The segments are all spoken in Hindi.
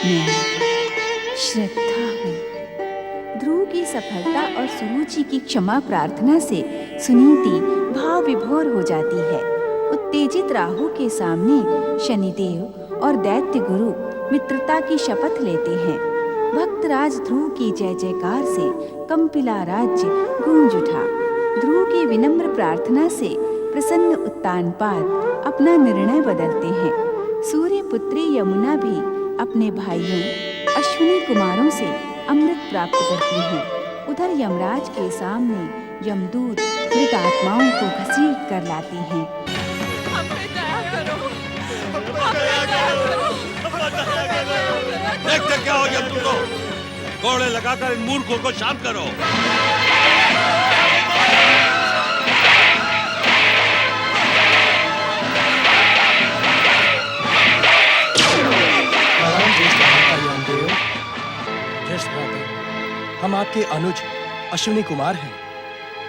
मैं श्रद्धा हूँ। ध्रुव की सफलता और सुरुचि की क्षमा प्रार्थना से सुनीति भाव विभोर हो जाती है। उत्तेजित राहु के सामने शनिदेव और दैत्य गुरु मित्रता की शपथ लेते हैं। भक्तराज ध्रुव की जय जयकार से कंपिला राज्य गूंज उठा। ध्रुव की विनम्र प्रार्थना से प्रसन्न उत्तानपाद अपना निर्णय बदलते हैं। सूर्य पुत्री यमुना भी अपने भाइयों अश्विनी कुमारों से अमृत प्राप्त करती हैं। उधर यमराज के सामने यमदूत मृत आत्माओं को घसीट कर लाती हैं। देखते क्या हो यमदूतों, घोड़े लगाकर इन मूर्खों को शांत करो। हम आपके अनुज अश्विनी कुमार हैं।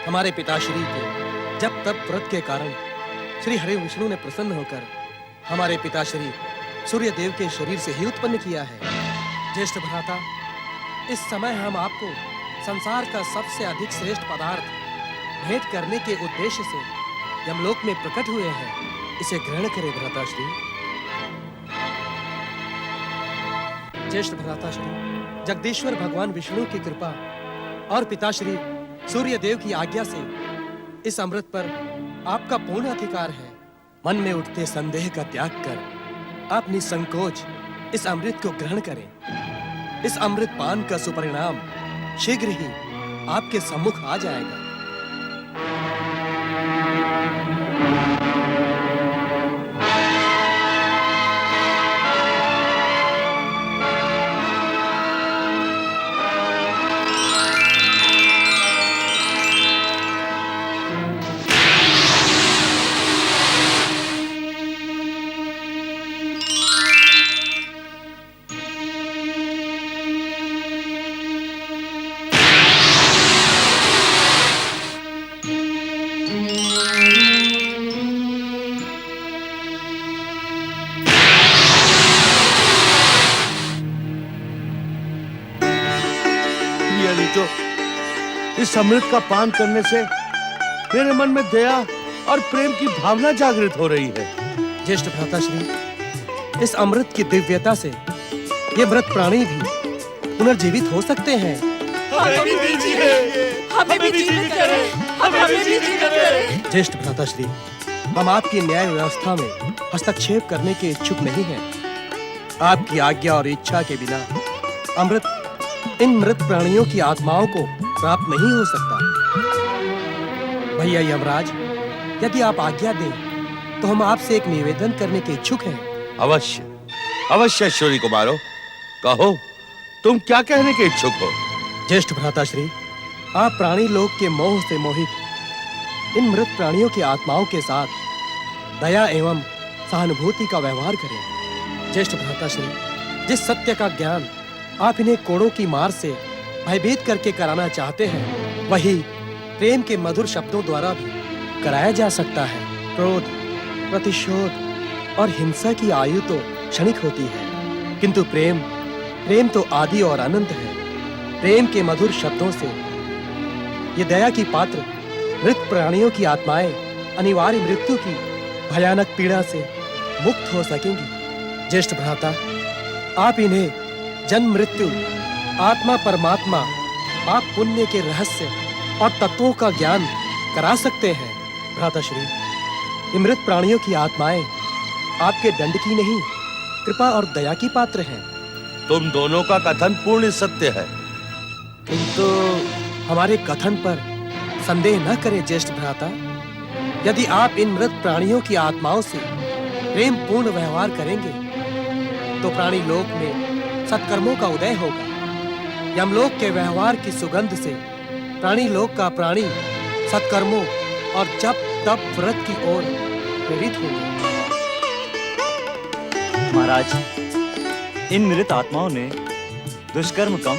हमारे पिताश्री के जब तब व्रत के कारण श्री हरि विष्णु ने प्रसन्न होकर हमारे पिताश्री सूर्य देव के शरीर से ही उत्पन्न किया है। ज्येष्ठ भ्राता, इस समय हम आपको संसार का सबसे अधिक श्रेष्ठ पदार्थ भेंट करने के उद्देश्य से यमलोक में प्रकट हुए हैं। इसे ग्रहण करें भ्राताश्री। ज्येष्ठ भ्राताश्री, जगदीश्वर भगवान विष्णु की कृपा और पिताश्री सूर्य देव की आज्ञा से इस अमृत पर आपका पूर्ण अधिकार है। मन में उठते संदेह का त्याग कर आप निसंकोच इस अमृत को ग्रहण करें। इस अमृत पान का सुपरिणाम शीघ्र ही आपके सम्मुख आ जाएगा। इस अमृत का पान करने से मेरे मन में दया और प्रेम की भावना जागृत हो रही है। ज्येष्ठ भ्राताश्री, इस अमृत की दिव्यता से ये मृत प्राणी भी पुनर्जीवित हो सकते हैं। हमें भी दीजिए, हमें भी जीवित करें, हमें भी जीवित करें। ज्येष्ठ भ्राताश्री, हम आपकी न्याय व्यवस्था में हस्तक्षेप करने के इच्छुक नहीं हैं। आपकी आज्ञा और इच्छा के बिना अमृत इन मृत प्राणियों की आत्माओं को प्राप्त नहीं हो सकता। भैया यमराज, यदि आप आज्ञा दें तो हम आपसे एक निवेदन करने के इच्छुक हैं। अवश्य अवश्य अश्विनी कुमारों, कहो तुम क्या कहने के इच्छुक हो। ज्येष्ठ भ्राताश्री, आप प्राणी लोक के मोह से मोहित इन मृत प्राणियों की आत्माओं के साथ दया एवं सहानुभूति का व्यवहार करें। ज्येष्ठ भ्राताश्री, जिस सत्य का ज्ञान आप इन्हें कोड़ों की मार से भयभीत करके कराना चाहते हैं, वही प्रेम के मधुर शब्दों द्वारा भी कराया जा सकता है। क्रोध, प्रतिशोध और हिंसा की आयु तो क्षणिक होती है, किंतु प्रेम तो आदि और अनंत है। प्रेम के मधुर शब्दों से ये दया की पात्र मृत प्राणियों की आत्माएं अनिवार्य मृत्यु की भयानक पीड़ा से मुक्त हो सकेंगी। ज्येष्ठ भ्राता, आप इन्हें जन्म मृत्यु, आत्मा परमात्मा, पाप पुण्य के रहस्य और तत्वों का ज्ञान करा सकते हैं। भ्राताश्री, ये मृत प्राणियों की आत्माएं आपके दंड की नहीं, कृपा और दया की पात्र हैं। तुम दोनों का कथन पूर्ण सत्य है, किंतु हमारे कथन पर संदेह न करें ज्येष्ठ भ्राता। यदि आप इन मृत प्राणियों की आत्माओं से प्रेम पूर्ण व्यवहार करेंगे तो प्राणी लोक में सत्कर्मों का उदय होगा। यमलोक के व्यवहार की सुगंध से प्राणी लोक का प्राणी सत्कर्मों और जप तप व्रत की ओर प्रेरित होगा। महाराज, इन मृत आत्माओं ने दुष्कर्म कम,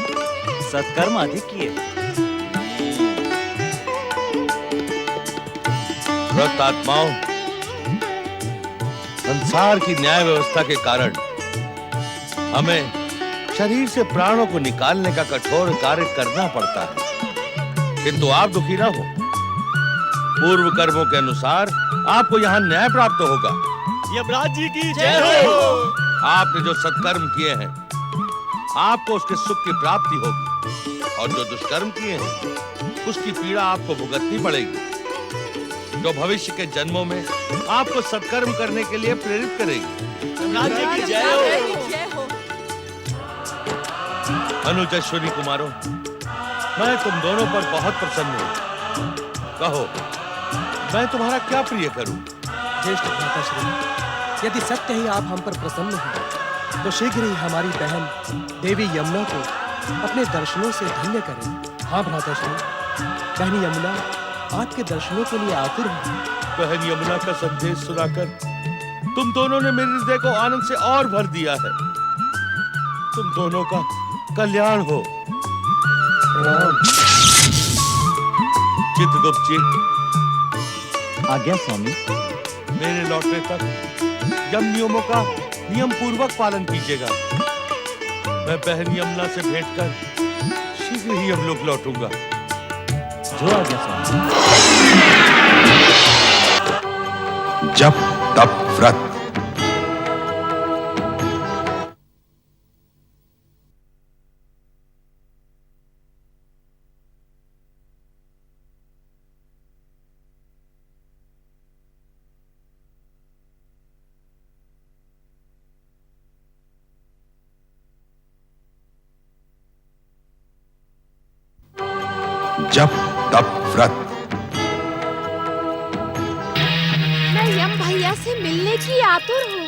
सत्कर्म अधिक किए। मृत आत्माओं संसार की न्याय व्यवस्था के कारण हमें शरीर से प्राणों को निकालने का कठोर कार्य करना पड़ता है, किंतु आप दुखी ना हो। पूर्व कर्मों के अनुसार आपको यहाँ न्याय प्राप्त होगा। यमराज जी की जय हो। आपने जो सत्कर्म किए हैं, आपको उसके सुख की प्राप्ति होगी, और जो दुष्कर्म किए हैं, उसकी पीड़ा आपको भुगतनी पड़ेगी, जो भविष्य के जन्मों में आपको सत्कर्म करने के लिए प्रेरित करेगी। यमराज जी की जय हो। अनुज अश्विनी कुमारों, मैं तुम दोनों पर बहुत प्रसन्न हूँ। कहो, मैं तुम्हारा क्या प्रिय करूं? ज्येष्ठ भ्राताश्री, यदि सत्य ही आप हम पर प्रसन्न हैं, तो शीघ्र ही हमारी बहन देवी यमुना को अपने दर्शनों से धन्य करें। हाँ भ्राताश्री, बहन यमुना आपके दर्शनों के लिए आतुर है। बहन यमुना का संदेश सुनाकर तुम दोनों ने मेरे हृदय को आनंद से और भर दिया है। तुम दोनों का कल्याण हो। प्रणाम। चित्रगुप्त जी, आज्ञा स्वामी। मेरे लौटने तक यम नियमों का नियम पूर्वक पालन कीजिएगा। मैं बहन यमुना से भेंट कर शीघ्र ही हम लोग लौटूंगा। जो आज्ञा स्वामी। जप तप व्रत। जप तप व्रत। मैं यम भैया से मिलने की आतुर हूँ।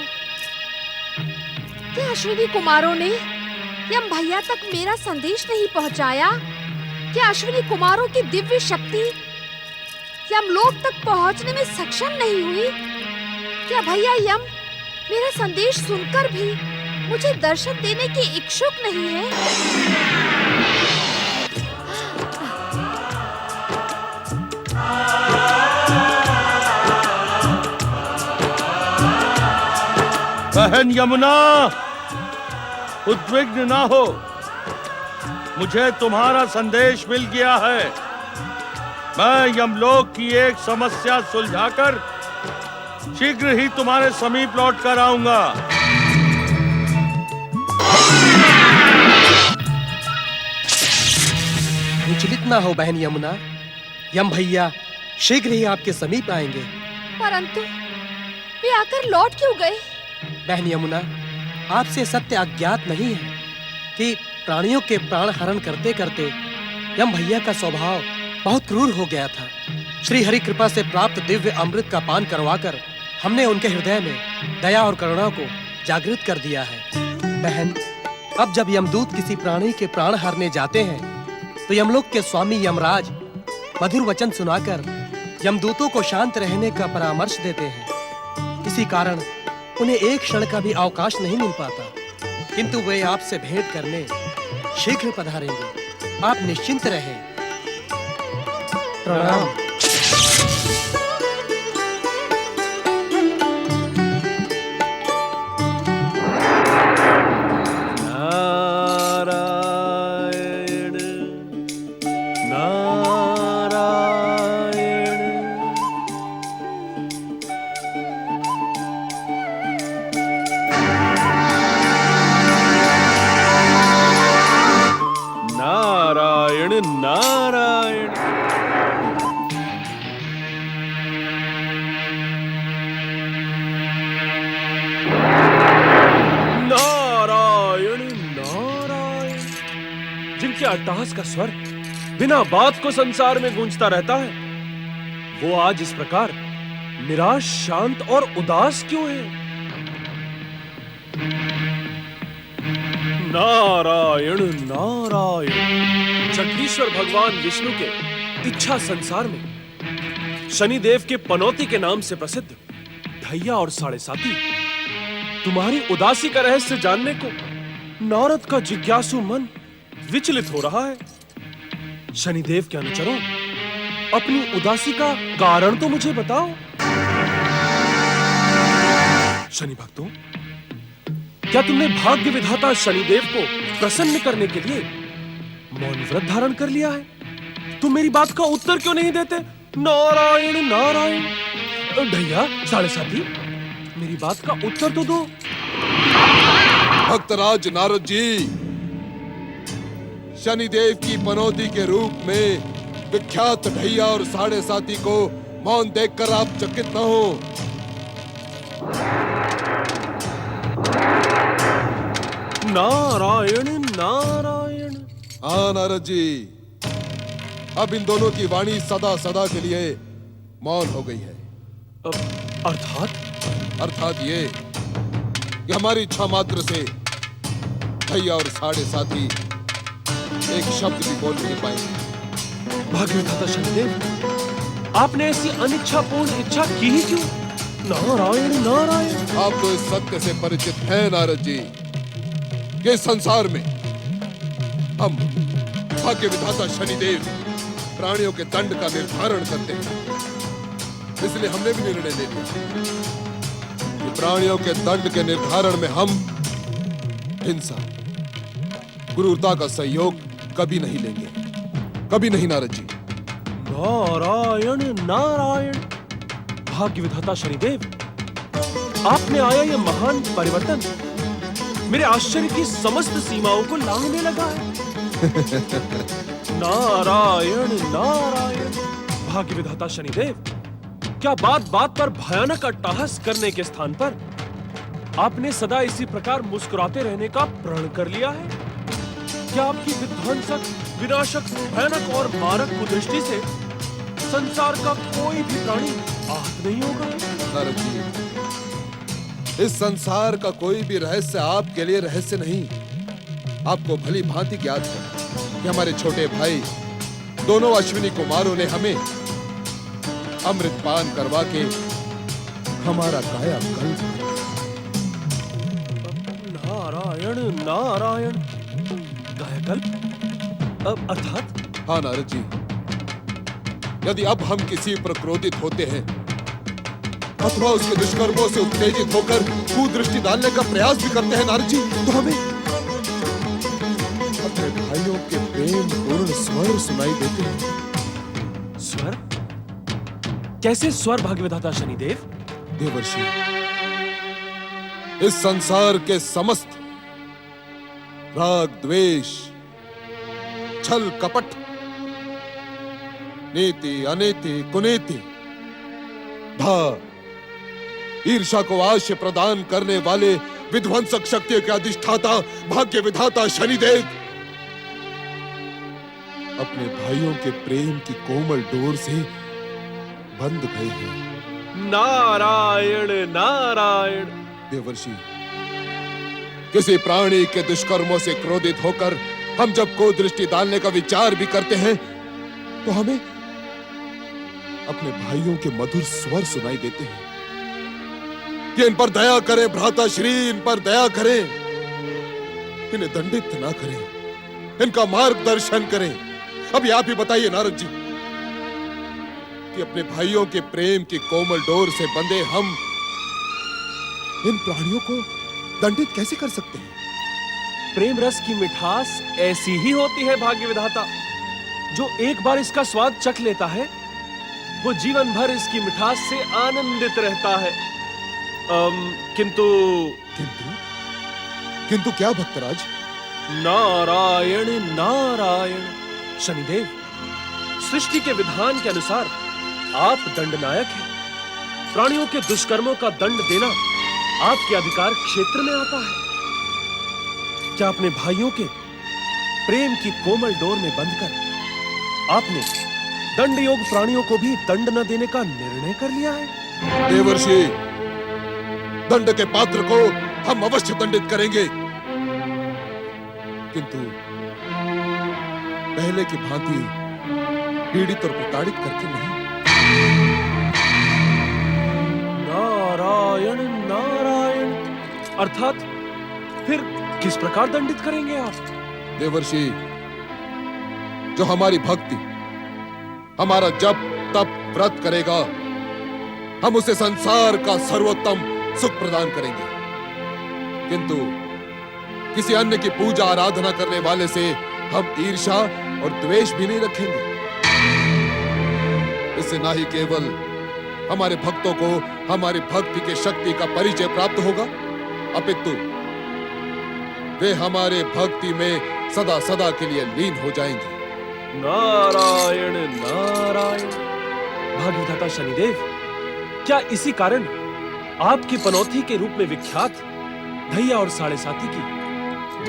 क्या अश्विनी कुमारों ने यम भैया तक मेरा संदेश नहीं पहुँचाया? क्या अश्विनी कुमारों की दिव्य शक्ति यमलोक तक पहुँचने में सक्षम नहीं हुई? क्या भैया यम मेरा संदेश सुनकर भी मुझे दर्शन देने के इच्छुक नहीं है? बहन यमुना, उद्विग्न ना हो। मुझे तुम्हारा संदेश मिल गया है। मैं यमलोक की एक समस्या सुलझाकर शीघ्र ही तुम्हारे समीप लौट कर आऊंगा। विचलित ना हो बहन यमुना, यम भैया शीघ्र ही आपके समीप आएंगे। परंतु वे आकर लौट क्यों गए? बहन यमुना, आपसे सत्य अज्ञात नहीं है कि प्राणियों के प्राण हरण करते करते यम भैया का स्वभाव बहुत क्रूर हो गया था। श्री हरि कृपा से प्राप्त दिव्य अमृत का पान करवाकर हमने उनके हृदय में दया और करुणा को जागृत कर दिया है। बहन, अब जब यमदूत किसी प्राणी के प्राण हरने जाते हैं, तो यमलोक के स्वामी यमराज मधुर वचन सुनाकर यमदूतों को शांत रहने का परामर्श देते हैं। इसी कारण उन्हें एक क्षण का भी अवकाश नहीं मिल पाता, किंतु वे आपसे भेंट करने शीघ्र पधारेंगे। आप निश्चिंत रहें। प्रणाम। नारायण नारायण। नारायण नारायण। नारायण नारायण। जिनके अट्टहास का स्वर बिना बात को संसार में गूंजता रहता है, वो आज इस प्रकार निराश, शांत और उदास क्यों है? नारायण नारायण। जगदीश्वर भगवान विष्णु के इच्छा संसार में शनिदेव के पनौती के नाम से प्रसिद्ध ढैया और साढ़े साथी तुम्हारी उदासी का रहस्य जानने को नारद का जिज्ञासु मन विचलित हो रहा है। शनिदेव के अनुचरों, अपनी उदासी का कारण तो मुझे बताओ। शनि भक्तों, क्या तुमने भाग्य विधाता शनिदेव को प्रसन्न करने के लिए मौन व्रत धारण कर लिया है? तुम मेरी बात का उत्तर क्यों नहीं देते? नारायण नारायण। भैया साढ़े साथी, मेरी बात का उत्तर तो दो। भक्तराज नारद जी, शनिदेव की पनौती के रूप में विख्यात ढैया और साढ़े साथी को मौन देखकर आप चकित न हो। नारायण नारायण। हाँ नारद जी, अब इन दोनों की वाणी सदा सदा के लिए मौन हो गई है। अर्थात ये कि हमारी इच्छा मात्र से भैया और साढ़े साथी एक शब्द भी बोल नहीं पाएंगे। भाग्य विधाता शनिदेव, आपने ऐसी अनिच्छापूर्ण इच्छा की ही क्यों? नारायण नारायण। आप तो इस सत्य से परिचित हैं नारद जी कि इस संसार में हम भाग्य विधाता शनिदेव प्राणियों के दंड का निर्धारण करते हैं। इसलिए हमने भी निर्णय ले लिया कि प्राणियों के दंड के निर्धारण में हम हिंसा, क्रूरता का सहयोग कभी नहीं लेंगे, कभी नहीं नारद जी। नारायण नारायण। भाग्य विधाता शनिदेव, आपने आया यह महान परिवर्तन मेरे आश्चर्य की समस्त सीमाओं को लांघने लगा है। नारायण नारायण। भाग्य विधाता शनिदेव, क्या बात बात पर भयानक अट्टहास करने के स्थान पर आपने सदा इसी प्रकार मुस्कुराते रहने का प्रण कर लिया है? क्या आपकी विध्वंसक, विनाशक, भयानक और मारक कुदृष्टि से संसार का कोई भी प्राणी आहत नहीं होगा? नारद जी, इस संसार का कोई भी रहस्य आपके लिए रहस्य नहीं। आपको भली भांति ज्ञात है कि हमारे छोटे भाई दोनों अश्विनी कुमारों ने हमें अमृतपान करवा के हमारा कायाकल्प। नारायण नारायण। कायाकल्प अर्थात? हाँ नारद जी, यदि अब हम किसी पर क्रोधित होते हैं अथवा उसके दुष्कर्मों से उत्तेजित होकर कुदृष्टि डालने का प्रयास भी करते हैं नारद जी, तो हमें अपने भाइयों के प्रेम पूर्ण स्वर सुनाई देते हैं। स्वर? कैसे स्वर भाग्य विधाता शनिदेव? देवर्षि, इस संसार के समस्त राग, द्वेष, छल, कपट, नीति, अनीति, कुनीति, धा, ईर्षा को आश्रय प्रदान करने वाले विध्वंसक शक्तियों के अधिष्ठाता भाग्य विधाता शनिदेव अपने भाइयों के प्रेम की कोमल डोर से बंध गए हैं। नारायण नारायण। देवर्षि, किसी प्राणी के दुष्कर्मों से क्रोधित होकर हम जब को दृष्टि डालने का विचार भी करते हैं तो हमें अपने भाइयों के मधुर स्वर सुनाई देते हैं कि इन पर दया करें भ्राता श्री, इन पर दया करें, इन्हें दंडित ना करें, इनका मार्गदर्शन करें। अभी आप ही बताइए नारद जी कि अपने भाइयों के प्रेम की कोमल डोर से बंधे हम इन प्राणियों को दंडित कैसे कर सकते हैं? प्रेम रस की मिठास ऐसी ही होती है भाग्य विधाता। जो एक बार इसका स्वाद चख लेता है वो जीवन भर इसकी मिठास से आनंदित रहता है। किंतु किंतु क्या भक्तराज? नारायण नारायण। शनिदेव, सृष्टि के विधान के अनुसार आप दंडनायक हैं। प्राणियों के दुष्कर्मों का दंड देना आपके अधिकार क्षेत्र में आता है। क्या अपने भाइयों के प्रेम की कोमल डोर में बंधकर आपने दंड योग प्राणियों को भी दंड न देने का निर्णय कर लिया है? देवर्षि, दंड के पात्र को हम अवश्य दंडित करेंगे, किंतु पहले की भांति पीड़ित और प्रताड़ित करके नहीं। नारायण नारायण। अर्थात फिर किस प्रकार दंडित करेंगे आप? देवर्षि, जो हमारी भक्ति, हमारा जप तप व्रत करेगा, हम उसे संसार का सर्वोत्तम सुख प्रदान करेंगे, किंतु किसी अन्य की पूजा आराधना करने वाले से हम ईर्ष्या और द्वेष भी नहीं रखेंगे। इससे ना ही केवल हमारे भक्तों को हमारी भक्ति की शक्ति का परिचय प्राप्त होगा, अपितु वे हमारे भक्ति में सदा सदा के लिए लीन हो जाएंगे। नारायण नारायण। भागीदाता शनिदेव, क्या इसी कारण आपकी पनौती के रूप में विख्यात धैया और साढ़े साती की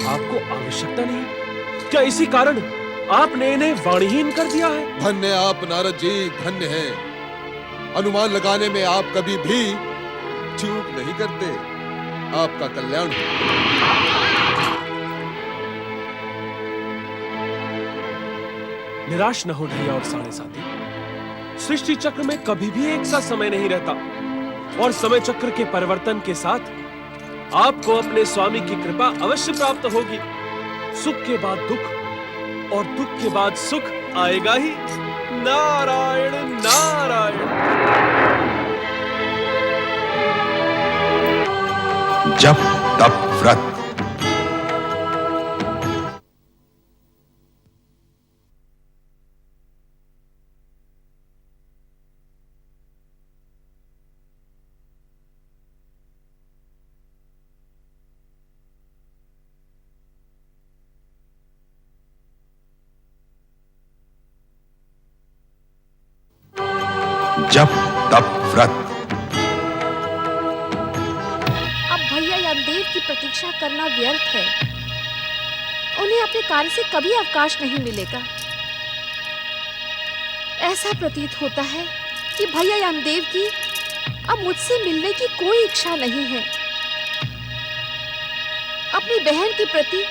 आपको आवश्यकता नहीं? क्या इसी कारण आपने इन्हें वाणीहीन कर दिया है? धन्य आप नारद जी, धन्य हैं। अनुमान लगाने में आप कभी भी चूक नहीं करते। आपका कल्याण हो। निराश न हो ढैया और साढ़े साती। सृष्टि चक्र में कभी भी एक सा समय नहीं रहता और समय चक्र के परिवर्तन के साथ आपको अपने स्वामी की कृपा अवश्य प्राप्त होगी। सुख के बाद दुख और दुख के बाद सुख आएगा ही। नारायण नारायण। जप तप व्रत। जप तप व्रत। अब भैया यमदेव की प्रतीक्षा करना व्यर्थ है। उन्हें अपने कार्य से कभी अवकाश नहीं मिलेगा। ऐसा प्रतीत होता है कि भैया यमदेव की अब मुझसे मिलने की कोई इच्छा नहीं है। अपनी बहन के प्रति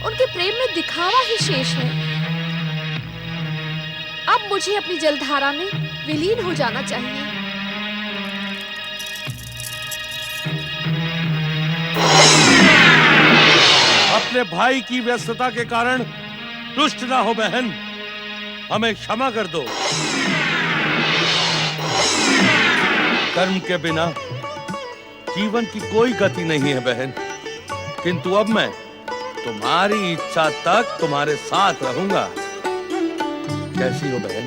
उनके प्रेम में दिखावा ही शेष है। अब मुझे अपनी जलधारा में विलीन हो जाना चाहिए। अपने भाई की व्यस्तता के कारण रुष्ट ना हो बहन, हमें क्षमा कर दो। कर्म के बिना जीवन की कोई गति नहीं है बहन, किंतु अब मैं तुम्हारी इच्छा तक तुम्हारे साथ रहूंगा। कैसी हो बहन?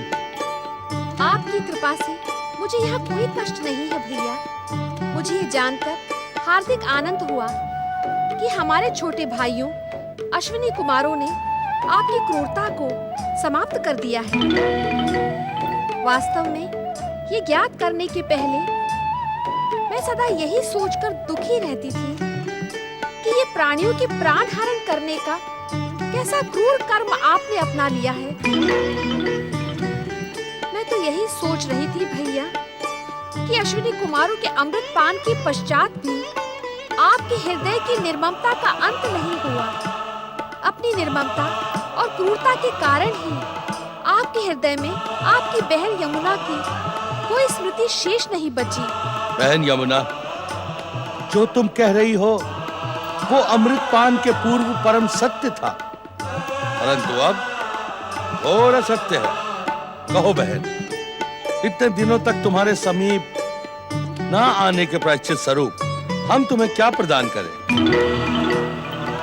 आपकी कृपा से मुझे यहाँ कोई कष्ट नहीं है भैया। मुझे ये जानकर हार्दिक आनंद हुआ कि हमारे छोटे भाइयों अश्विनी कुमारों ने आपकी क्रूरता को समाप्त कर दिया है। वास्तव में ये ज्ञात करने के पहले मैं सदा यही सोचकर दुखी रहती थी कि ये प्राणियों के प्राण हरण करने का कैसा क्रूर कर्म आपने अपना लिया है। मैं तो यही सोच रही थी भैया कि अश्विनी कुमारों के अमृत पान के पश्चात भी आपके हृदय की निर्ममता का अंत नहीं हुआ। अपनी निर्ममता और क्रूरता के कारण ही आपके हृदय में आपकी बहन यमुना की कोई स्मृति शेष नहीं बची। बहन यमुना, जो तुम कह रही हो वो अमृत पान के पूर्व परम सत्य था, परंतु अब घोर असत्य है। कहो बहन, इतने दिनों तक तुम्हारे समीप ना आने के प्रायश्चित स्वरूप हम तुम्हें क्या प्रदान करें?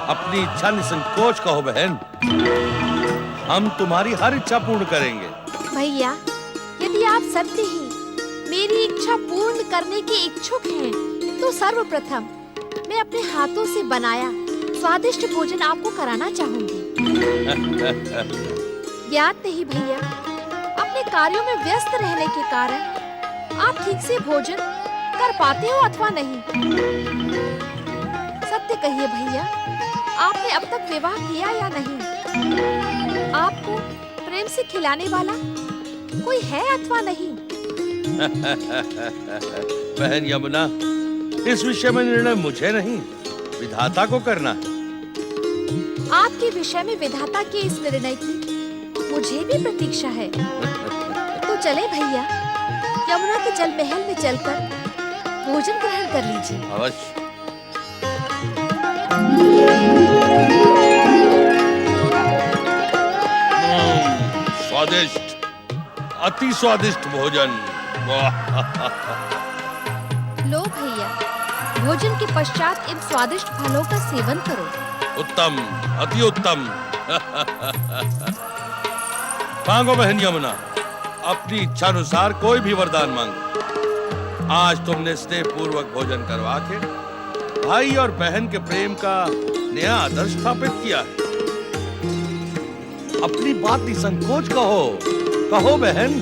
अपनी इच्छा निसंकोच कहो बहन, हम तुम्हारी हर इच्छा पूर्ण करेंगे। भैया, यदि आप सत्य ही मेरी इच्छा पूर्ण करने के इच्छुक हैं, तो सर्वप्रथम मैं अपने हाथों से बनाया स्वादिष्ट भोजन आपको कराना चाहूंगी। ज्ञात नहीं भैया, अपने कार्यों में व्यस्त रहने के कारण आप ठीक से भोजन कर पाते हो अथवा नहीं। सत्य कहिए भैया, आपने अब तक विवाह किया या नहीं? आपको प्रेम से खिलाने वाला कोई है अथवा नहीं? बहन यमुना, इस विषय में निर्णय मुझे नहीं, विधाता को करना है। आपके विषय में विधाता के इस निर्णय की मुझे भी प्रतीक्षा है। तो चले भैया, यमुना के जल महल में चलकर भोजन ग्रहण कर लीजिए। अवश्य। स्वादिष्ट, अति स्वादिष्ट भोजन। लो भैया, भोजन के पश्चात इन स्वादिष्ट फलों का सेवन करो। उत्तम, अति उत्तम। मांगो बहन यमुना, अपनी इच्छा अनुसार कोई भी वरदान मांगो। आज तुमने स्नेह पूर्वक भोजन करवा के भाई और बहन के प्रेम का नया आदर्श स्थापित किया है। अपनी बात निसंकोच कहो, कहो बहन।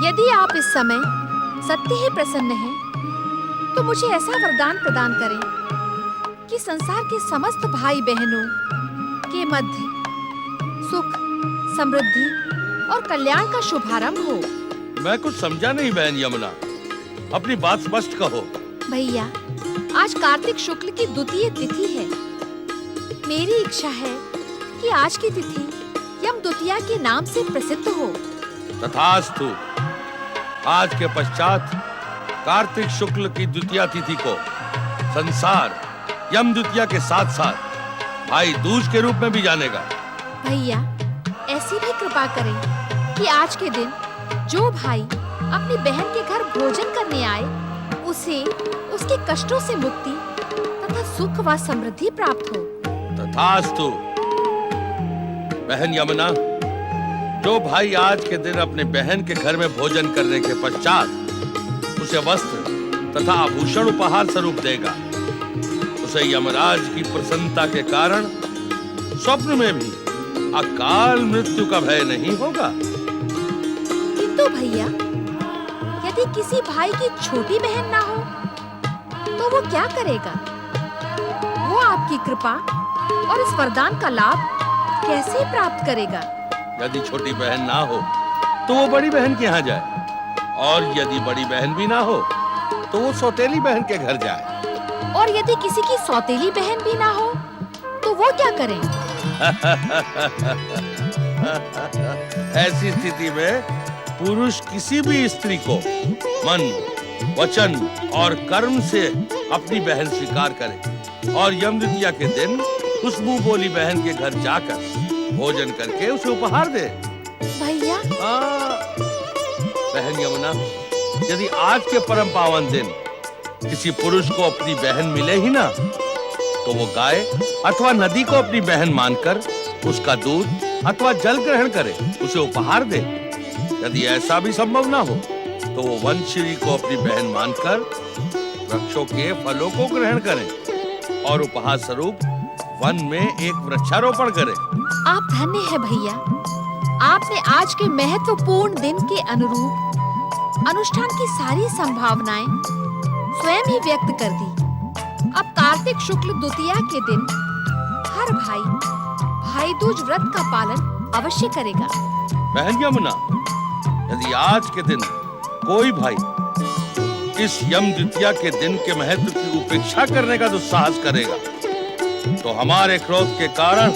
यदि आप इस समय सत्य ही प्रसन्न हैं, तो मुझे ऐसा वरदान प्रदान करें कि संसार के समस्त भाई बहनों के मध्य सुख, समृद्धि और कल्याण का शुभारंभ हो। मैं कुछ समझा नहीं बहन यमुना, अपनी बात स्पष्ट कहो। भैया, आज कार्तिक शुक्ल की द्वितीय तिथि है। मेरी इच्छा है कि आज की तिथि यम द्वितीया के नाम से प्रसिद्ध हो। तथास्तु। आज के पश्चात कार्तिक शुक्ल की द्वितीया तिथि को संसार यम द्वितीया के साथ साथ भाई दूज के रूप में भी जानेगा। भैया, ऐसी भी कृपा करें कि आज के दिन जो भाई अपनी बहन के घर भोजन करने आए, उसे उसके कष्टों से मुक्ति तथा सुख व समृद्धि प्राप्त हो। तथास्तु। बहन यमुना, जो भाई आज के दिन अपने बहन के घर में भोजन करने के पश्चात उसे वस्त्र तथा आभूषण उपहार स्वरूप देगा, उसे यमराज की प्रसन्नता के कारण स्वप्न में भी अकाल मृत्यु का भय नहीं होगा। किंतु भैया, यदि किसी भाई की छोटी बहन ना हो, तो वो क्या करेगा? वो आपकी कृपा और इस वरदान का लाभ कैसे प्राप्त करेगा? यदि छोटी बहन ना हो, तो वो बड़ी बहन के यहाँ जाए, और यदि बड़ी बहन भी ना हो, तो वो सौतेली बहन के घर जाए। और यदि किसी की सौतेली बहन भी ना हो, तो वो क्या करें? ऐसी स्थिति में पुरुष किसी भी स्त्री को मन, वचन और कर्म से अपनी बहन स्वीकार करे और यम द्वितीया के दिन उस मुंह बोली बहन के घर जाकर भोजन करके उसे उपहार दे। भैया, बहन यमुना, यदि आज के परम पावन दिन किसी पुरुष को अपनी बहन मिले ही ना, तो वो गाय अथवा नदी को अपनी बहन मानकर उसका दूध अथवा जल ग्रहण करे, उसे उपहार दे। यदि ऐसा भी संभव ना हो, तो वो वनश्री को अपनी बहन मानकर वृक्षों के फलों को ग्रहण करे और उपहार स्वरूप वन में एक वृक्षारोपण करे। आप धन्य है भैया। आपने आज के महत्वपूर्ण दिन के अनुरूप अनुष्ठान की सारी संभावनाएं स्वयं ही व्यक्त कर दी। अब कार्तिक शुक्ल द्वितीया के दिन हर भाई दूज व्रत का पालन अवश्य करेगा। बहन यमुना, यदि आज के दिन कोई भाई इस यम द्वितीया के दिन के महत्व की उपेक्षा करने का दुस्साहस करेगा, तो हमारे क्रोध के कारण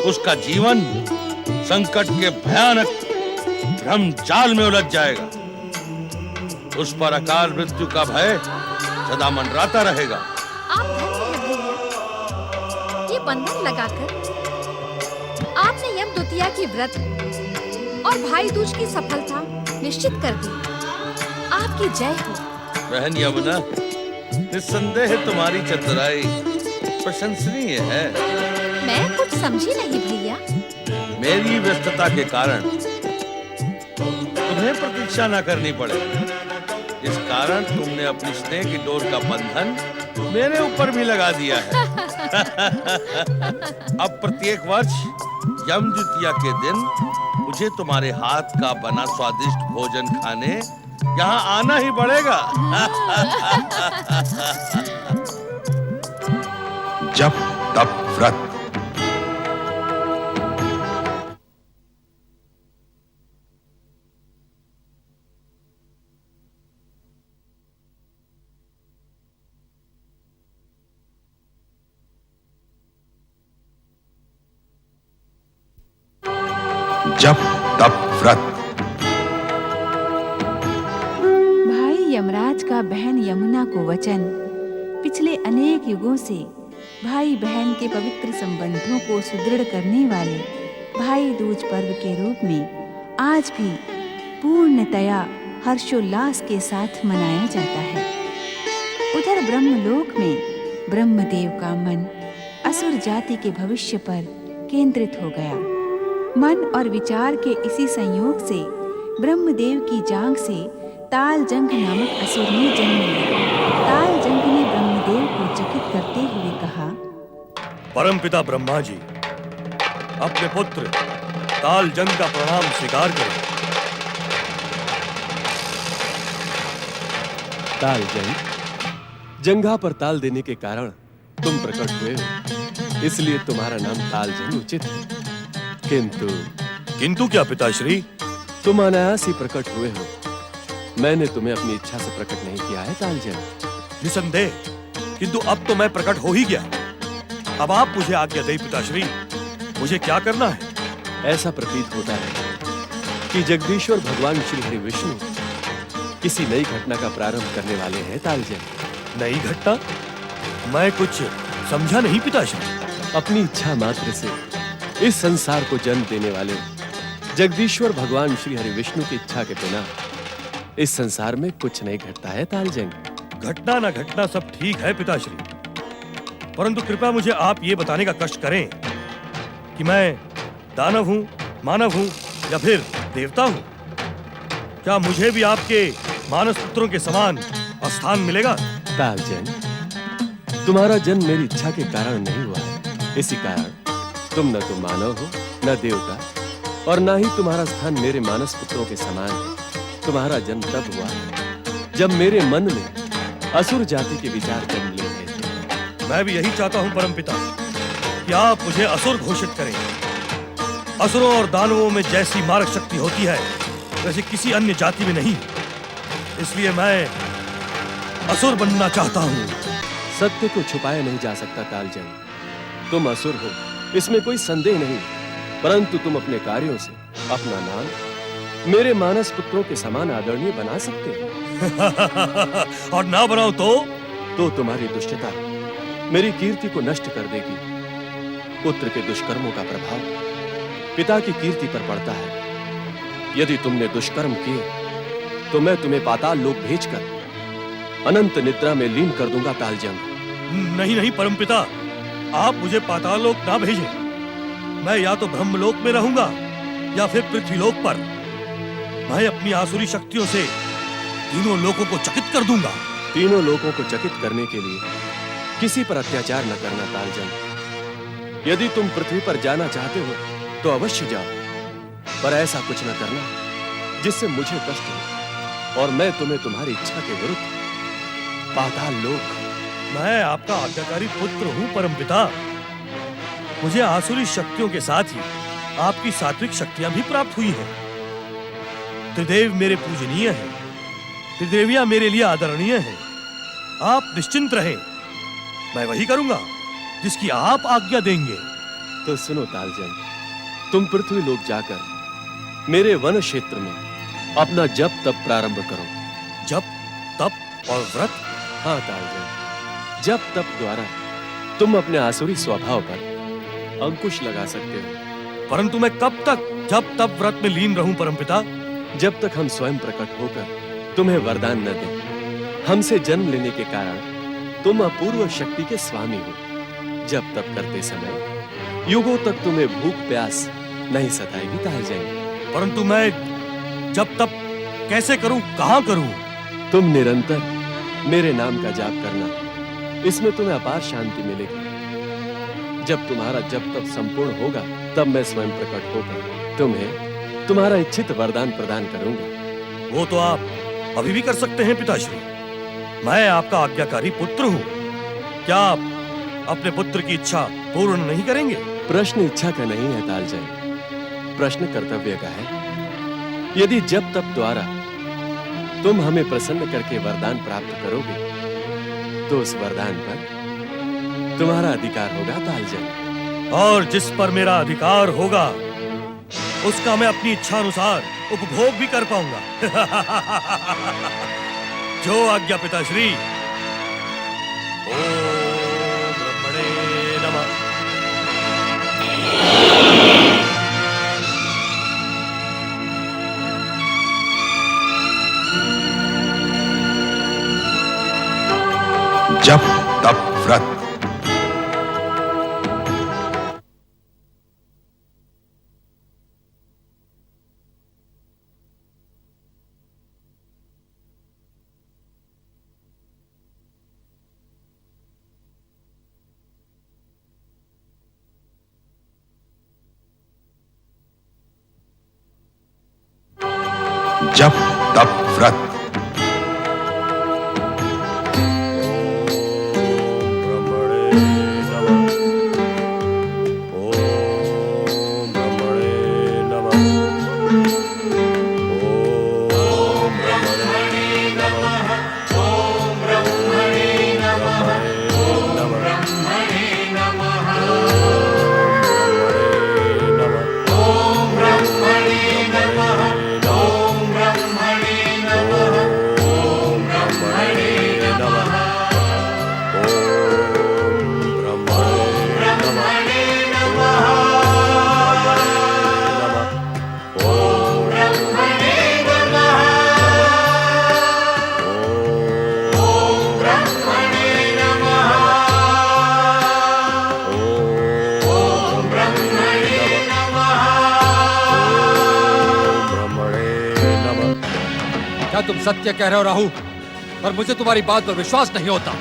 उसका जीवन संकट के भयानक भ्रम जाल में उलझ जाएगा। उस पर अकाल मृत्यु का भय सदा मंडराता रहेगा। आप धन्य हैं भैया। ये बंधन लगाकर आपने यम द्वितीया की व्रत और भाई दूज की सफलता निश्चित कर दी। आपकी जय हो। बहन यमुना, निस्संदेह तुम्हारी चतुराई प्रशंसनीय है। मैं कुछ समझी नहीं भैया। मेरी व्यस्तता के कारण तुम्हें प्रतीक्षा न करनी पड़े, इस कारण तुमने अपनी स्नेह की डोर का बंधन मेरे ऊपर भी लगा दिया है। अब प्रत्येक वर्ष यम द्वितीया के दिन मुझे तुम्हारे हाथ का बना स्वादिष्ट भोजन खाने यहाँ आना ही पड़ेगा। जप तप व्रत। जप तप व्रत। भाई यमराज का बहन यमुना को वचन पिछले अनेक युगों से भाई बहन के पवित्र संबंधों को सुदृढ़ करने वाले भाई दूज पर्व के रूप में आज भी पूर्णतया हर्षोल्लास के साथ मनाया जाता है। उधर ब्रह्मलोक में ब्रह्मदेव का मन असुर जाति के भविष्य पर केंद्रित हो गया। मन और विचार के इसी संयोग से ब्रह्मदेव की जांघ से तालजंघ नामक असुर ने जन्म लिया। तालजंघ ने ब्रह्मदेव को चकित करते हुए कहा, परमपिता ब्रह्मा जी, अपने पुत्र तालजंघ का प्रणाम स्वीकार करें। तालजंघ, जंघा पर ताल देने के कारण तुम प्रकट हुए हो, इसलिए तुम्हारा नाम तालजंघ उचित है। किंतु क्या पिताश्री? तुम अनायास ही प्रकट हुए हो। मैंने तुम्हें अपनी इच्छा से प्रकट नहीं किया है तालजंघ। निसंदेह, किंतु अब तो मैं प्रकट हो ही गया। अब आप मुझे आज्ञा दें पिताश्री, मुझे क्या करना है? ऐसा प्रतीत होता है कि जगदीश्वर भगवान श्री हरि विष्णु किसी नई घटना का प्रारंभ करने वाले हैं तालजंघ। नई घटना? मैं कुछ समझा नहीं पिताश्री। अपनी इच्छा मात्र से इस संसार को जन्म देने वाले जगदीश्वर भगवान श्री हरि विष्णु की इच्छा के बिना इस संसार में कुछ नहीं घटता है तालजंघ। घटना ना घटना सब ठीक है पिताश्री, परंतु कृपया मुझे आप ये बताने का कष्ट करें कि मैं दानव हूं, मानव हूं या फिर देवता हूं? क्या मुझे भी आपके मानस पुत्रों के समान स्थान मिलेगा? तालजंघ, तुम्हारा जन्म मेरी इच्छा के कारण नहीं हुआ है। इसी कारण तुम न तो मानव हो, न देवता, और न ही तुम्हारा स्थान मेरे मानस पुत्रों के समान है। तुम्हारा जन्म तब हुआ है जब मेरे मन में असुर जाति के विचार जन्म ले रहे थे। मैं भी यही चाहता हूं परमपिता कि आप मुझे असुर घोषित करें। असुरों और दानवों में जैसी मारक शक्ति होती है वैसे किसी अन्य जाति में नहीं, इसलिए मैं असुर बनना चाहता हूं। सत्य को छुपाया नहीं जा सकता तालजंघ। तुम असुर हो, इसमें कोई संदेह नहीं, परंतु तुम अपने कार्यों से अपना नाम मेरे मानस पुत्रों के समान आदरणीय बना सकते हो। और ना बनाओ तो तुम्हारी दुष्टता मेरी कीर्ति को नष्ट कर देगी। पुत्र के दुष्कर्मों का प्रभाव पिता की कीर्ति पर पड़ता है। यदि तुमने दुष्कर्म किए तो मैं तुम्हें पाताल लोक भेजकर अनंत निद्रा में लीन कर दूंगा तालजंघ। नहीं नहीं परमपिता, आप मुझे पाताल लोक ना भेजें। मैं या तो ब्रह्मलोक में रहूंगा या फिर पृथ्वीलोक पर। मैं अपनी आसुरी शक्तियों से तीनों लोकों को चकित कर दूंगा। तीनों लोकों को चकित करने के लिए किसी पर अत्याचार न करना तालजंघ। यदि तुम पृथ्वी पर जाना चाहते हो तो अवश्य जाओ, पर ऐसा कुछ न करना जिससे मुझे कष्ट हो और मैं तुम्हें तुम्हारी इच्छा के विरुद्ध पाताल लोक। मैं आपका आज्ञाकारी पुत्र हूं परमपिता। मुझे आसुरी शक्तियों के साथ ही आपकी सात्विक शक्तियां भी प्राप्त हुई हैं। त्रिदेव मेरे पूजनीय हैं, त्रिदेवियां मेरे लिए आदरणीय हैं। आप निश्चिंत रहें, मैं वही करूंगा जिसकी आप आज्ञा देंगे। तो सुनो तालजंघ, तुम पृथ्वी लोक जाकर मेरे वन क्षेत्र में अपना जप तप प्रारंभ करो। जप तप और व्रत? हाँ तालजंघ, जप तप द्वारा तुम अपने आसुरी स्वभाव पर अंकुश लगा सकते हो। परंतु मैं कब तक जप तप व्रत में लीन रहूं परमपिता? जब तक हम स्वयं प्रकट होकर तुम्हें वरदान न दें। हमसे जन्म लेने के कारण तुम अपूर्व शक्ति के स्वामी हो। जप तप करते समय युगों तक तुम्हें भूख प्यास नहीं सताएगी तालजंघ। परंतु मैं जप तप कैसे करूं, कहां करूं? तुम निरंतर मेरे नाम का जाप करना, इसमें तुम्हें अपार शांति मिलेगी। जब तुम्हारा जप तप संपूर्ण होगा तब मैं स्वयं प्रकट होकर तुम्हें तुम्हारा इच्छित वरदान प्रदान करूंगा। वो तो आप अभी भी कर सकते हैं पिताश्री। मैं आपका आज्ञाकारी पुत्र हूं। क्या आप अपने पुत्र की इच्छा पूर्ण नहीं करेंगे? प्रश्न इच्छा का नहीं है तालजंघ, प्रश्न कर्तव्य का है। यदि जप तप द्वारा तुम हमें प्रसन्न करके वरदान प्राप्त करोगे तो उस वरदान पर तुम्हारा अधिकार होगा तालजंघ। और जिस पर मेरा अधिकार होगा उसका मैं अपनी इच्छा अनुसार उपभोग भी कर पाऊंगा। जो आज्ञा पिताश्री। ओम ब्रह्मणे नमः। जप तप व्रत। जप तप व्रत। तुम सत्य कह रहे हो राहु, पर मुझे तुम्हारी बात पर विश्वास नहीं होता।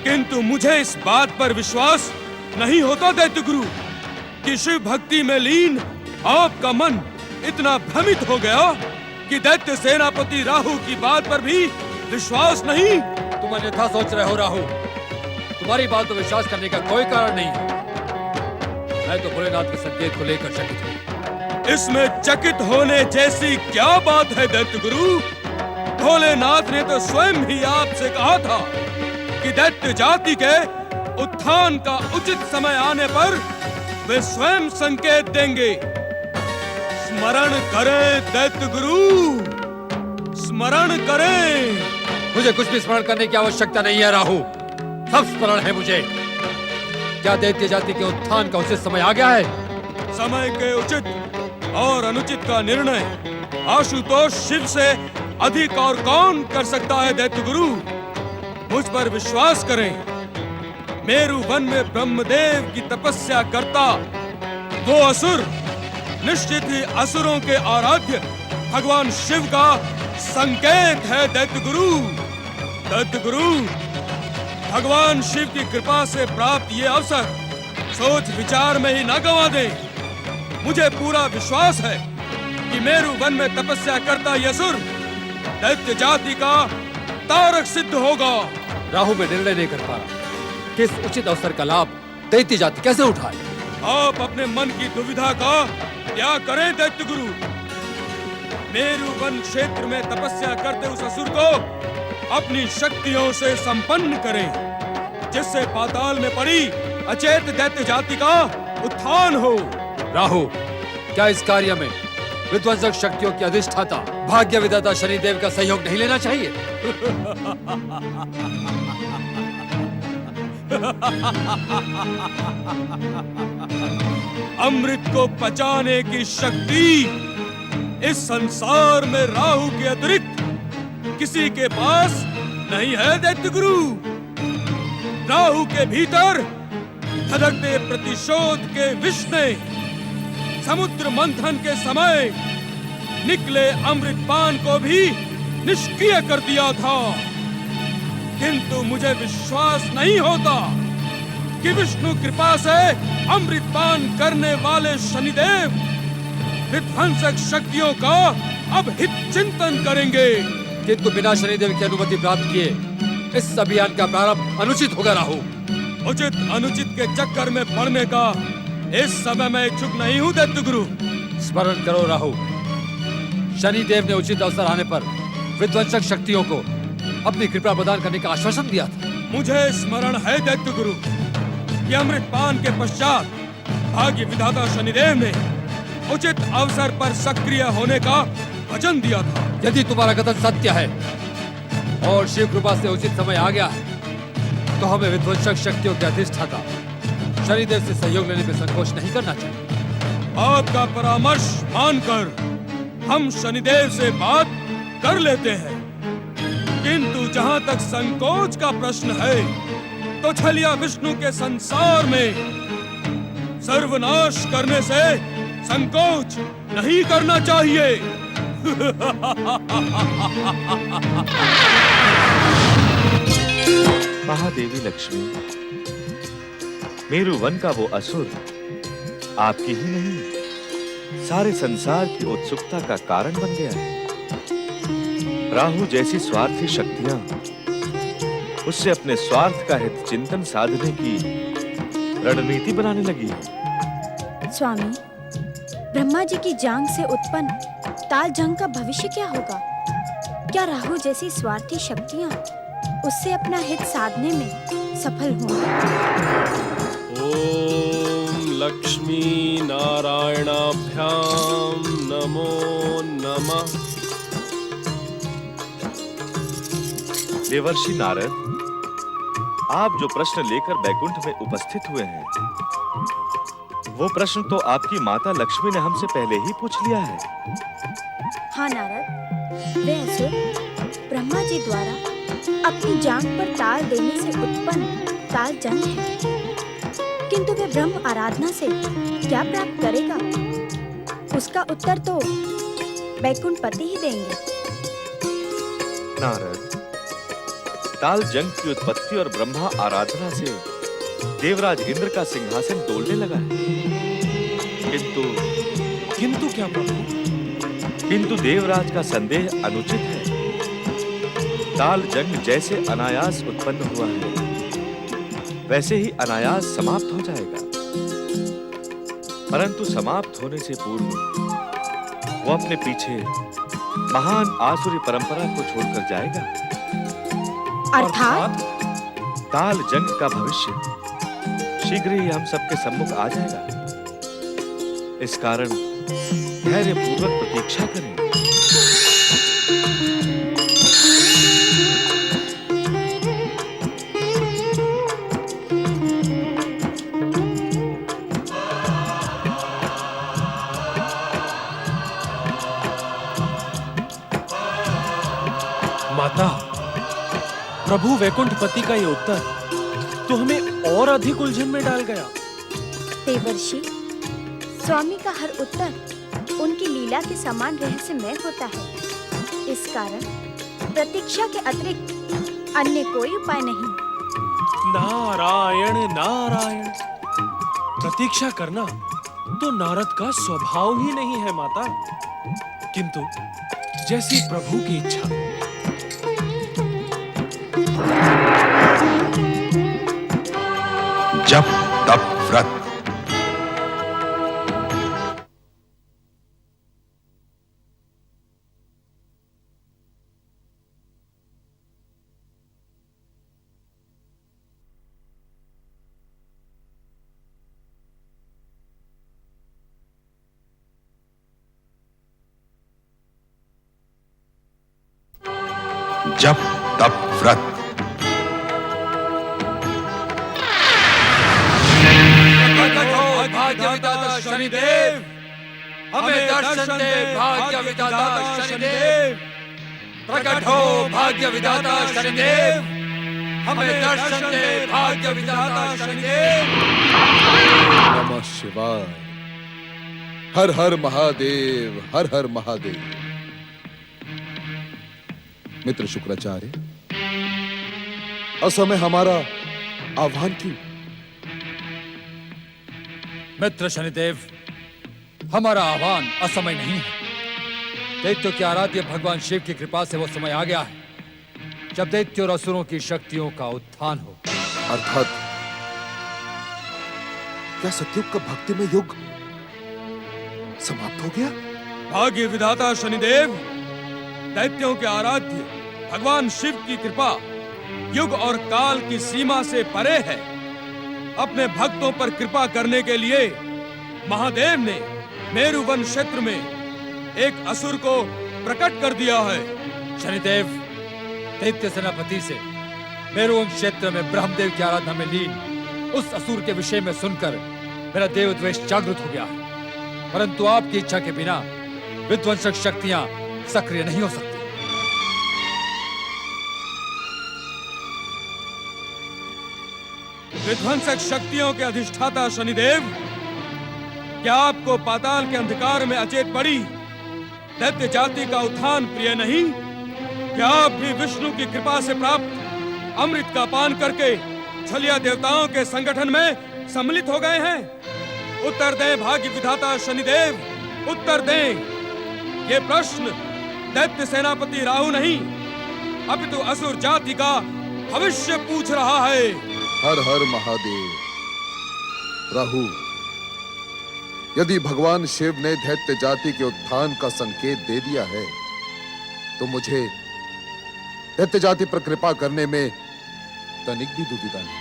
किंतु मुझे इस बात पर विश्वास नहीं होता दैत्य गुरु कि शिव भक्ति में लीन आपका मन इतना भ्रमित हो गया कि दैत्य सेनापति राहु की बात पर भी विश्वास नहीं। तुम अन्यथा सोच रहे हो राहु, तुम्हारी बात पर विश्वास करने का कोई कारण नहीं है। मैं तो भोलेनाथ के संकेत को लेकर चकित हूँ। इसमें चकित होने जैसी क्या बात है दैत्य गुरु? भोलेनाथ ने तो स्वयं ही आपसे कहा था कि दैत्य जाति के उत्थान का उचित समय आने पर वे स्वयं संकेत देंगे। स्मरण करें दैत्य गुरु, स्मरण करें। मुझे कुछ भी स्मरण करने की आवश्यकता नहीं है राहु, सब स्मरण है मुझे। क्या दैत्य जाति के उत्थान का उचित समय आ गया है? समय के उचित और अनुचित का निर्णय आशुतोष शिव से अधिक और कौन कर सकता है दैत्य गुरु? मुझ पर विश्वास करें। मेरु वन में ब्रह्मदेव की तपस्या करता वो असुर निश्चित ही असुरों के आराध्य भगवान शिव का संकेत है दैत्य गुरु। दैत्य गुरु, भगवान शिव की कृपा से प्राप्त ये अवसर सोच विचार में ही न गंवा दें। मुझे पूरा विश्वास है कि मेरु वन में तपस्या करता ये असुर दैत्य जाति का तारक सिद्ध होगा। राहु में निर्णय नहीं कर पा रहा, किस उचित अवसर का लाभ दैत्य जाति कैसे उठाए? आप अपने मन की दुविधा का त्याग करें दैत्य गुरु। मेरु वन क्षेत्र में तपस्या करते उस असुर को अपनी शक्तियों से संपन्न करें, जिससे पाताल में पड़ी अचेत दैत्य जाति का उत्थान हो। राहु, क्या इस कार्य में विध्वंसक शक्तियों की अधिष्ठाता भाग्य विधाता शनिदेव का सहयोग नहीं लेना चाहिए? अमृत को पचाने की शक्ति इस संसार में राहु के अतिरिक्त किसी के पास नहीं है दैत्य गुरु। राहु के भीतर धधकते प्रतिशोध के विष ने समुद्र मंथन के समय निकले अमृतपान को भी निष्क्रिय कर दिया था। किंतु मुझे विश्वास नहीं होता कि विष्णु कृपा से अमृतपान करने वाले शनिदेव विध्वंसक शक्तियों का अब हित चिंतन करेंगे। किंतु बिना शनिदेव की अनुमति प्राप्त किए इस अभियान का प्रारंभ अनुचित होगा राहु। उचित अनुचित के चक्कर में पड़ने का इस समय मैं इच्छुक नहीं हूँ दैत्य गुरु। स्मरण करो राहु, शनिदेव ने उचित अवसर आने पर विध्वंसक शक्तियों को अपनी कृपा प्रदान करने का आश्वासन दिया था। मुझे स्मरण है दैत्य गुरु कि अमृतपान के पश्चात भाग्य विधाता शनिदेव ने उचित अवसर पर सक्रिय होने का वचन दिया था। यदि तुम्हारा कथन सत्य है और शिव कृपा से उचित समय आ गया है, तो हमें विध्वंसक शक्तियों के अधिष्ठाता शनिदेव से सहयोग लेने में संकोच नहीं करना चाहिए। आपका परामर्श मानकर हम शनिदेव से बात कर लेते हैं, किंतु जहाँ तक संकोच का प्रश्न है तो छलिया विष्णु के संसार में सर्वनाश करने से संकोच नहीं करना चाहिए। महादेवी लक्ष्मी, मेरु वन का वो असुर आपकी ही नहीं सारे संसार की उत्सुकता का कारण बन गया है। राहु जैसी स्वार्थी शक्तियां उससे अपने स्वार्थ का हित चिंतन साधने की रणनीति बनाने लगी है। स्वामी, ब्रह्मा जी की जांग से उत्पन्न ताल जंग का भविष्य क्या होगा? क्या राहु जैसी स्वार्थी शक्तियां उससे अपना हित साधने में सफल होंगी? ओम लक्ष्मी नारायणाभ्याम नमो नमः। देवर्षि नारद, आप जो प्रश्न लेकर बैकुंठ में उपस्थित हुए हैं, वो प्रश्न तो आपकी माता लक्ष्मी ने हमसे पहले ही पूछ लिया है। हाँ नारद, वे असुर ब्रह्मा जी द्वारा अपनी जांग पर ताल देने से उत्पन्न ताल जंग है, किंतु वे ब्रह्म आराधना से क्या प्राप्त करेगा, उसका उत्तर तो बैकुंठपति ही देंगे। नारद, ताल जंग की उत्पत्ति और ब्रह्मा आराधना से देवराज इंद्र का सिंहासन डोलने लगा है। किंतु क्या प्रभु? किंतु देवराज का संदेह अनुचित है। ताल जंग जैसे अनायास उत्पन्न हुआ है, वैसे ही अनायास समाप्त हो जाएगा। परंतु समाप्त होने से पूर्व वो अपने पीछे महान आसुरी परंपरा को छोड़कर जाएगा। अर्थात ताल जंग का भविष्य शीघ्र ही हम सबके सम्मुख आ जाएगा। इस कारण धैर्यपूर्वक प्रतीक्षा करें। माता, प्रभु वैकुंठपति का ये उत्तर तो हमें और अधिक उलझन में डाल गया। देवर्षि, स्वामी का हर उत्तर उनकी लीला के समान रहस्यमय होता है। इस कारण प्रतीक्षा के अतिरिक्त अन्य कोई उपाय नहीं। नारायण नारायण, प्रतीक्षा करना तो नारद का स्वभाव ही नहीं है माता, किंतु जैसी प्रभु की इच्छा। जप तप व्रत। जप तप व्रत। भाग्य विधाता शनिदेव, हमें दर्शन दे। भाग्य विधाता शनिदेव, प्रकट हो। भाग्य विधाता शनिदेव, हमें दर्शन दे। भाग्य विधाता शनिदेव। नमः शिवाय। हर हर महादेव, हर हर महादेव। मित्र शुक्राचार्य, असमय हमारा आह्वान क्यों? मित्र शनिदेव, हमारा आह्वान असमय नहीं है। दैत्यों के आराध्य भगवान शिव की कृपा से वो समय आ गया है जब दैत्यों और असुरों की शक्तियों का उत्थान हो। अर्थात क्या सतयुग का भक्तिमय युग समाप्त हो गया? भाग्य विधाता शनिदेव, दैत्यों के आराध्य भगवान शिव की कृपा युग और काल की सीमा से परे है। अपने भक्तों पर कृपा करने के लिए महादेव ने मेरु वन क्षेत्र में एक असुर को प्रकट कर दिया है। शनिदेव, दैत्य सेनापति से मेरु वन क्षेत्र में ब्रह्मदेव की आराधना में लीन उस असुर के विषय में सुनकर मेरा देव द्वेष जागृत हो गया है। परंतु आपकी इच्छा के बिना विध्वंसक शक्तियां सक्रिय नहीं हो सकती। विध्वंसक शक्तियों के अधिष्ठाता शनिदेव, क्या आपको पाताल के अंधकार में अचेत पड़ी दैत्य जाति का उत्थान प्रिय नहीं? क्या आप भी विष्णु की कृपा से प्राप्त अमृत का पान करके छलिया देवताओं के संगठन में सम्मिलित हो गए हैं? उत्तर दें भाग्य विधाता शनिदेव, उत्तर दें। ये प्रश्न दैत्य सेनापति राहु नहीं, अपितु असुर जाति का भविष्य पूछ रहा है। हर हर महादेव। राहु, यदि भगवान शिव ने दैत्य जाति के उत्थान का संकेत दे दिया है, तो मुझे दैत्य जाति पर कृपा करने में तनिक भी दुविधा नहीं।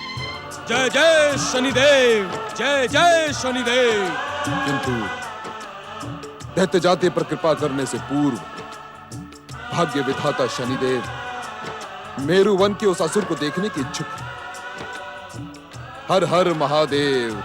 जय जय शनिदेव, जय जय शनिदेव। किंतु दैत्य जाति पर कृपा करने से पूर्व भाग्य विधाता शनिदेव मेरु वन के उस असुर को देखने की इच्छुक है। हर हर महादेव।